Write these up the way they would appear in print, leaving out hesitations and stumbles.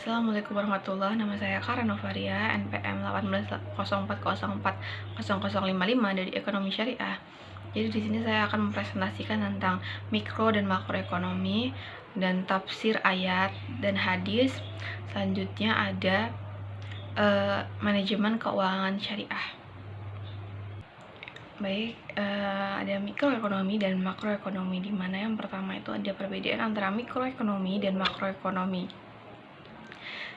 Assalamualaikum warahmatullahi wabarakatuh. Nama saya Kara Novaria, NPM 1804040055 dari Ekonomi Syariah. Jadi di sini saya akan mempresentasikan tentang mikro dan makroekonomi dan tafsir ayat dan hadis. Selanjutnya ada manajemen keuangan syariah. Baik, ada mikroekonomi dan makroekonomi, di mana yang pertama itu ada perbedaan antara mikroekonomi dan makroekonomi.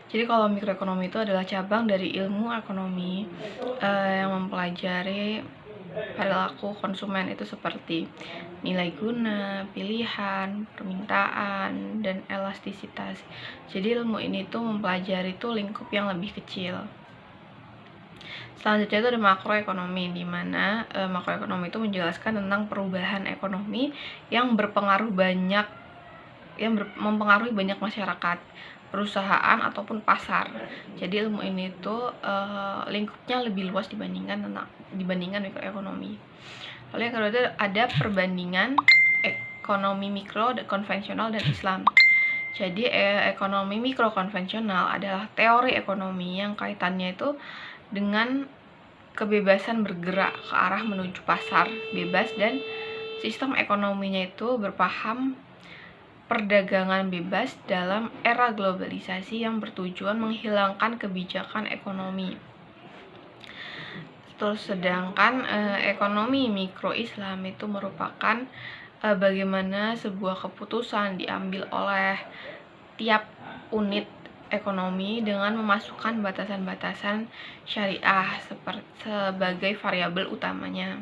Jadi kalau mikroekonomi itu adalah cabang dari ilmu ekonomi yang mempelajari perilaku konsumen itu seperti nilai guna, pilihan, permintaan, dan elastisitas. Jadi ilmu ini tuh mempelajari tuh lingkup yang lebih kecil. Selanjutnya itu ada makroekonomi, di mana makroekonomi itu menjelaskan tentang perubahan ekonomi yang mempengaruhi banyak masyarakat, perusahaan ataupun pasar. Jadi ilmu ini tuh lingkupnya lebih luas dibandingkan mikroekonomi. Lalu yang kedua itu ada perbandingan ekonomi mikro, konvensional, dan Islam. Jadi ekonomi mikro konvensional adalah teori ekonomi yang kaitannya itu dengan kebebasan bergerak ke arah menuju pasar bebas, dan sistem ekonominya itu berpaham perdagangan bebas dalam era globalisasi yang bertujuan menghilangkan kebijakan ekonomi. Terus sedangkan ekonomi mikro Islam itu merupakan bagaimana sebuah keputusan diambil oleh tiap unit ekonomi dengan memasukkan batasan-batasan syariah sebagai variabel utamanya.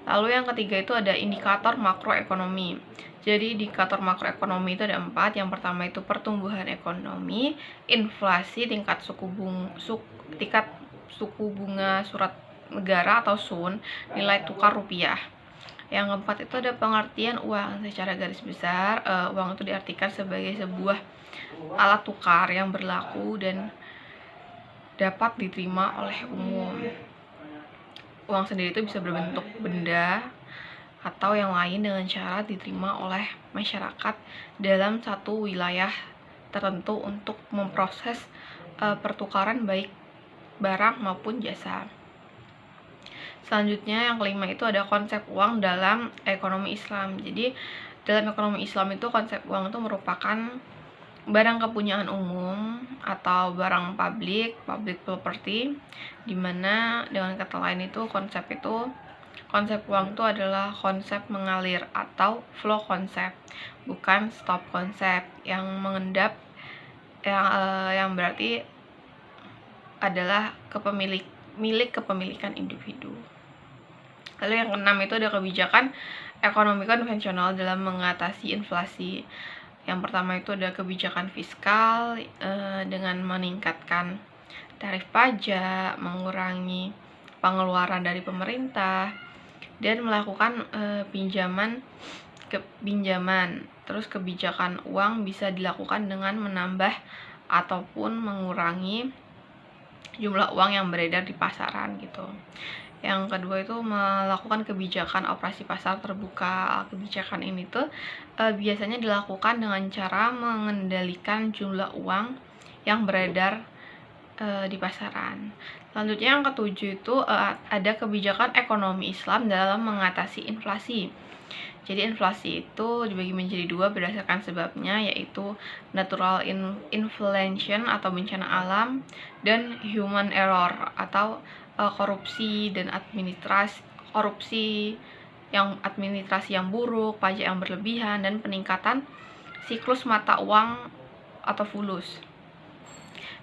Lalu yang ketiga itu ada indikator makroekonomi. Jadi indikator makroekonomi itu ada 4. Yang pertama itu pertumbuhan ekonomi, inflasi, tingkat suku bunga surat negara atau SUN, nilai tukar rupiah. Yang keempat itu ada pengertian uang. Secara garis besar, uang itu diartikan sebagai sebuah alat tukar yang berlaku dan dapat diterima oleh umum. Uang sendiri itu bisa berbentuk benda atau yang lain dengan cara diterima oleh masyarakat dalam satu wilayah tertentu untuk memproses pertukaran baik barang maupun jasa. Selanjutnya yang kelima itu ada konsep uang dalam ekonomi Islam. Jadi dalam ekonomi Islam itu konsep uang itu merupakan barang kepunyaan umum atau barang public property, dimana dengan kata lain itu konsep uang itu adalah konsep mengalir atau flow konsep, bukan stop konsep yang mengendap, yang berarti adalah milik kepemilikan individu. Lalu yang keenam itu ada kebijakan ekonomi konvensional dalam mengatasi inflasi. Yang pertama itu ada kebijakan fiskal dengan meningkatkan tarif pajak, mengurangi pengeluaran dari pemerintah, dan melakukan pinjaman. Terus kebijakan uang bisa dilakukan dengan menambah ataupun mengurangi jumlah uang yang beredar di pasaran gitu. Yang kedua itu melakukan kebijakan operasi pasar terbuka. Kebijakan ini tuh biasanya dilakukan dengan cara mengendalikan jumlah uang yang beredar di pasaran. Selanjutnya yang ketujuh itu ada kebijakan ekonomi Islam dalam mengatasi inflasi. Jadi inflasi itu dibagi menjadi 2 berdasarkan sebabnya, yaitu natural inflation atau bencana alam, dan human error atau korupsi administrasi yang buruk, pajak yang berlebihan, dan peningkatan siklus mata uang atau fulus.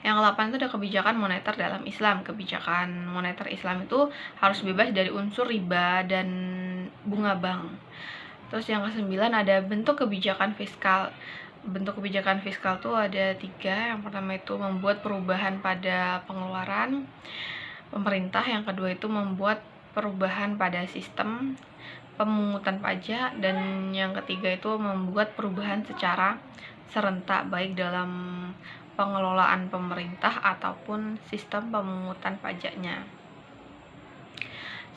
Yang ke-8 itu ada kebijakan moneter dalam Islam. Kebijakan moneter Islam itu harus bebas dari unsur riba dan bunga bank. Terus yang ke-9 ada bentuk kebijakan fiskal. Bentuk kebijakan fiskal itu ada 3. Yang pertama itu membuat perubahan pada pengeluaran pemerintah. Yang kedua itu membuat perubahan pada sistem pemungutan pajak, dan yang ketiga itu membuat perubahan secara serentak baik dalam pengelolaan pemerintah ataupun sistem pemungutan pajaknya.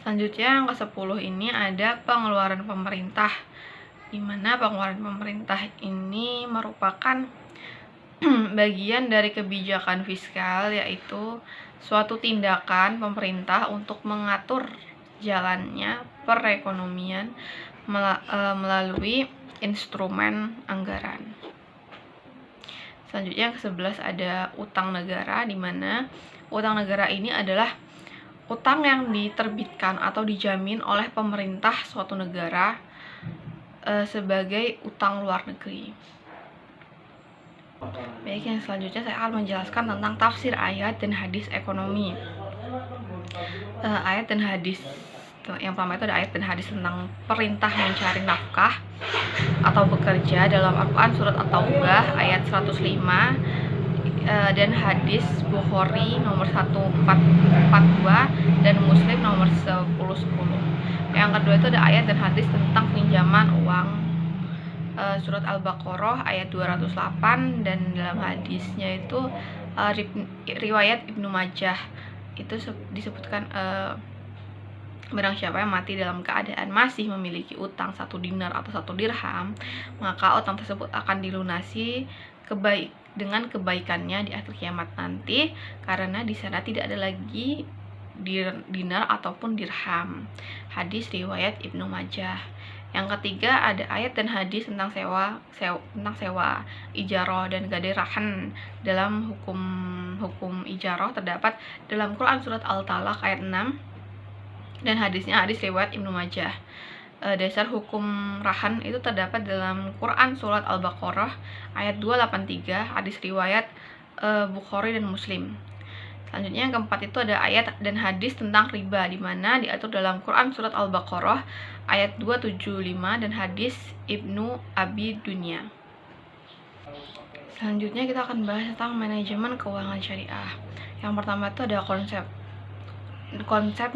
Selanjutnya yang ke-10 ini ada pengeluaran pemerintah, di mana pengeluaran pemerintah ini merupakan bagian dari kebijakan fiskal, yaitu suatu tindakan pemerintah untuk mengatur jalannya perekonomian melalui instrumen anggaran. Selanjutnya yang ke-11 ada utang negara, di mana utang negara ini adalah utang yang diterbitkan atau dijamin oleh pemerintah suatu negara sebagai utang luar negeri. Baik, yang selanjutnya saya akan menjelaskan tentang tafsir ayat dan hadis ekonomi. Ayat dan hadis yang pertama itu ada ayat dan hadis tentang perintah mencari nafkah atau bekerja dalam Al-Quran surat At-Taubah ayat 105, dan hadis Bukhari nomor 1442 dan Muslim nomor 1010. Yang kedua itu ada ayat dan hadis tentang pinjaman uang, surat Al-Baqarah ayat 208, dan dalam hadisnya itu riwayat Ibnu Majah itu disebutkan barang siapa yang mati dalam keadaan masih memiliki utang 1 dinar atau 1 dirham, maka utang tersebut akan dilunasi dengan kebaikannya di akhir kiamat nanti, karena di sana tidak ada lagi dinar ataupun dirham. Hadis riwayat Ibnu Majah. Yang ketiga ada ayat dan hadis tentang sewa ijarah dan gadirahan. Dalam hukum ijarah terdapat dalam Quran surat Al-Talaq ayat 6, dan hadisnya hadis riwayat Ibnu Majah. Dasar hukum rahan itu terdapat dalam Quran surat Al-Baqarah ayat 283, hadis riwayat Bukhari dan Muslim. Selanjutnya yang keempat itu ada ayat dan hadis tentang riba, di mana diatur dalam Quran surat Al-Baqarah ayat 275 dan hadis Ibnu Abi Dunya. Selanjutnya kita akan bahas tentang manajemen keuangan syariah. Yang pertama itu ada konsep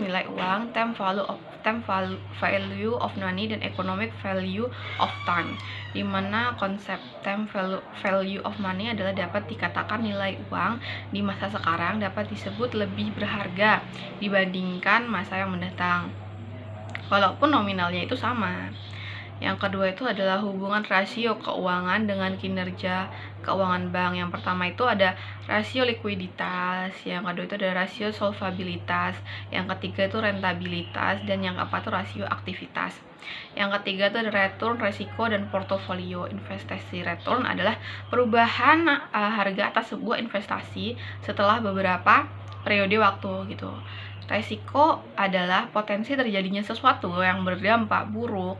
nilai uang, time value of money, dan economic value of time, di mana konsep time value of money adalah dapat dikatakan nilai uang di masa sekarang dapat disebut lebih berharga dibandingkan masa yang mendatang, walaupun nominalnya itu sama. Yang kedua itu adalah hubungan rasio keuangan dengan kinerja keuangan bank. Yang pertama itu ada rasio likuiditas, yang kedua itu ada rasio solvabilitas, yang ketiga itu rentabilitas, dan yang keempat itu rasio aktivitas. Yang ketiga itu ada return, resiko, dan portofolio investasi. Return adalah perubahan harga atas sebuah investasi setelah beberapa periode waktu gitu. Resiko adalah potensi terjadinya sesuatu yang berdampak buruk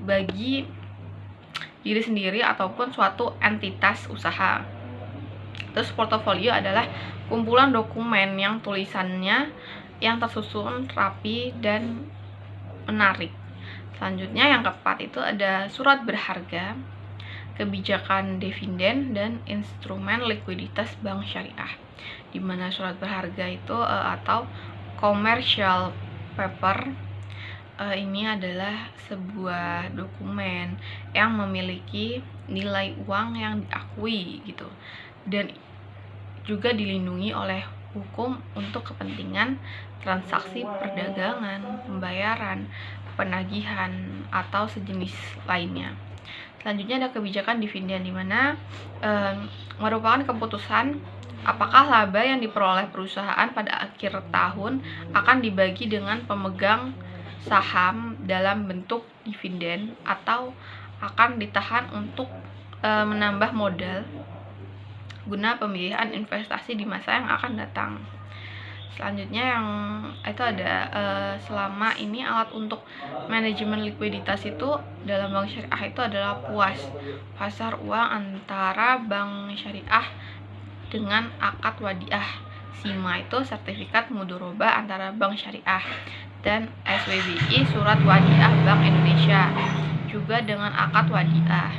bagi diri sendiri ataupun suatu entitas usaha. Terus portofolio adalah kumpulan dokumen yang tulisannya yang tersusun rapi dan menarik. Selanjutnya yang keempat itu ada surat berharga, kebijakan dividen, dan instrumen likuiditas bank syariah, di mana surat berharga itu atau commercial paper ini adalah sebuah dokumen yang memiliki nilai uang yang diakui gitu, dan juga dilindungi oleh hukum untuk kepentingan transaksi perdagangan, pembayaran, penagihan, atau sejenis lainnya. Selanjutnya ada kebijakan dividen, di mana merupakan keputusan apakah laba yang diperoleh perusahaan pada akhir tahun akan dibagi dengan pemegang saham dalam bentuk dividen atau akan ditahan untuk menambah modal guna pembiayaan investasi di masa yang akan datang. Selanjutnya yang itu ada selama ini alat untuk manajemen likuiditas itu dalam bank syariah itu adalah PUAS, pasar uang antara bank syariah dengan akad wadiah. SIMA itu sertifikat mudoroba antara bank syariah, dan SWBI surat wadiah Bank Indonesia juga dengan akad wadiah.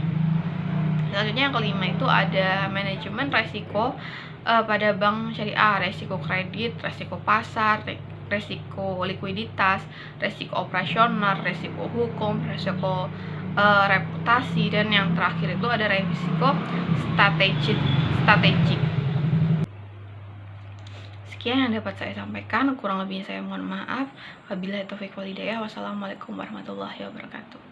Selanjutnya yang kelima itu ada manajemen resiko pada bank syariah, resiko kredit, resiko pasar, resiko likuiditas, resiko operasional, resiko hukum, resiko reputasi, dan yang terakhir itu ada resiko strategik. Sekian yang dapat saya sampaikan, kurang lebihnya saya mohon maaf. Wabillahi taufiq wal hidayah. Wassalamualaikum warahmatullahi wabarakatuh.